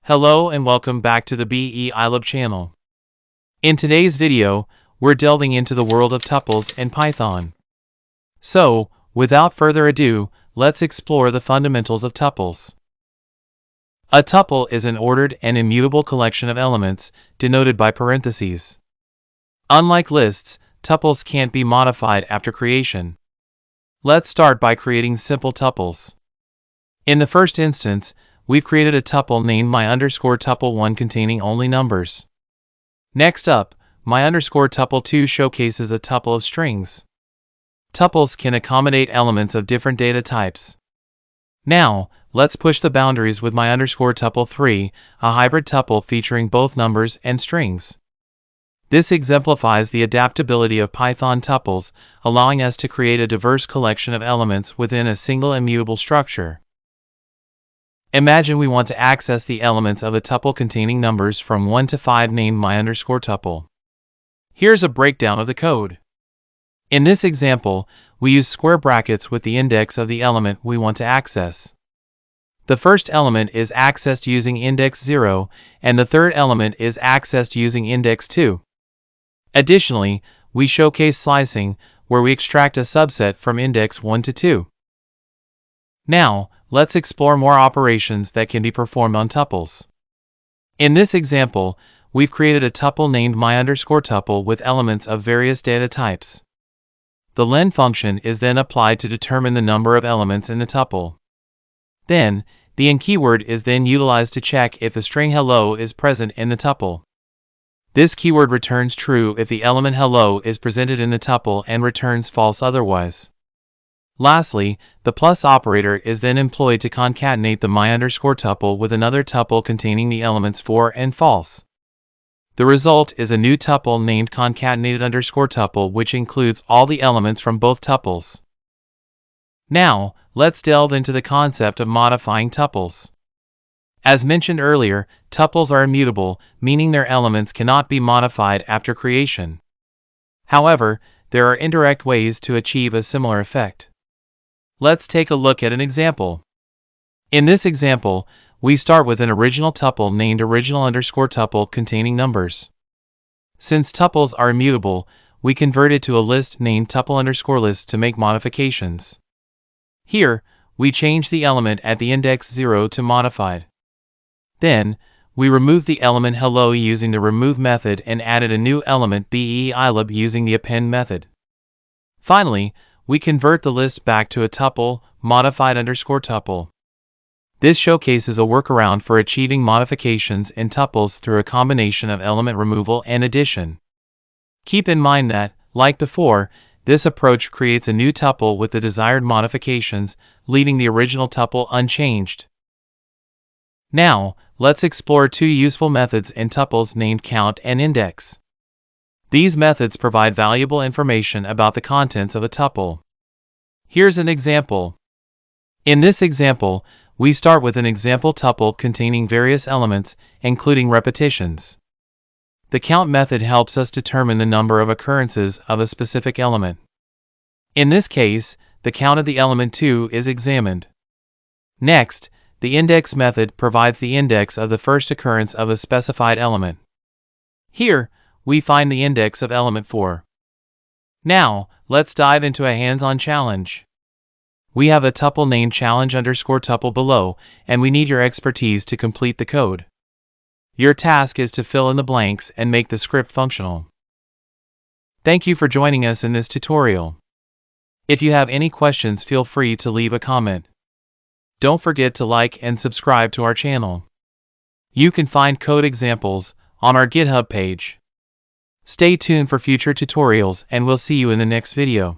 Hello and welcome back to the BEEiLab channel. In today's video, we're delving into the world of tuples and Python. So, without further ado, let's explore the fundamentals of tuples. A tuple is an ordered and immutable collection of elements, denoted by parentheses. Unlike lists, tuples can't be modified after creation. Let's start by creating simple tuples. In the first instance, we've created a tuple named my_tuple1 containing only numbers. Next up, my_tuple2 showcases a tuple of strings. Tuples can accommodate elements of different data types. Now, let's push the boundaries with my_tuple3, a hybrid tuple featuring both numbers and strings. This exemplifies the adaptability of Python tuples, allowing us to create a diverse collection of elements within a single immutable structure. Imagine we want to access the elements of a tuple containing numbers from 1 to 5 named my_tuple. Here's a breakdown of the code. In this example, we use square brackets with the index of the element we want to access. The first element is accessed using index 0, and the third element is accessed using index 2. Additionally, we showcase slicing, where we extract a subset from index 1 to 2. Now, let's explore more operations that can be performed on tuples. In this example, we've created a tuple named my_tuple with elements of various data types. The len function is then applied to determine the number of elements in the tuple. Then, the in keyword is then utilized to check if the string hello is present in the tuple. This keyword returns true if the element hello is presented in the tuple and returns false otherwise. Lastly, the plus operator is then employed to concatenate the my_tuple with another tuple containing the elements for and false. The result is a new tuple named concatenated_tuple, which includes all the elements from both tuples. Now, let's delve into the concept of modifying tuples. As mentioned earlier, tuples are immutable, meaning their elements cannot be modified after creation. However, there are indirect ways to achieve a similar effect. Let's take a look at an example. In this example, we start with an original tuple named original_tuple containing numbers. Since tuples are immutable, we convert it to a list named tuple_list to make modifications. Here, we change the element at the index 0 to modified. Then, we remove the element hello using the remove method and added a new element BEEiLab using the append method. Finally, we convert the list back to a tuple, modified_tuple. This showcases a workaround for achieving modifications in tuples through a combination of element removal and addition. Keep in mind that, like before, this approach creates a new tuple with the desired modifications, leaving the original tuple unchanged. Now, let's explore two useful methods in tuples named count and index. These methods provide valuable information about the contents of a tuple. Here's an example. In this example, we start with an example tuple containing various elements, including repetitions. The count method helps us determine the number of occurrences of a specific element. In this case, the count of the element 2 is examined. Next, the index method provides the index of the first occurrence of a specified element. Here, we find the index of element 4. Now, let's dive into a hands-on challenge. We have a tuple named challenge_tuple below, and we need your expertise to complete the code. Your task is to fill in the blanks and make the script functional. Thank you for joining us in this tutorial. If you have any questions, feel free to leave a comment. Don't forget to like and subscribe to our channel. You can find code examples on our GitHub page. Stay tuned for future tutorials, and we'll see you in the next video.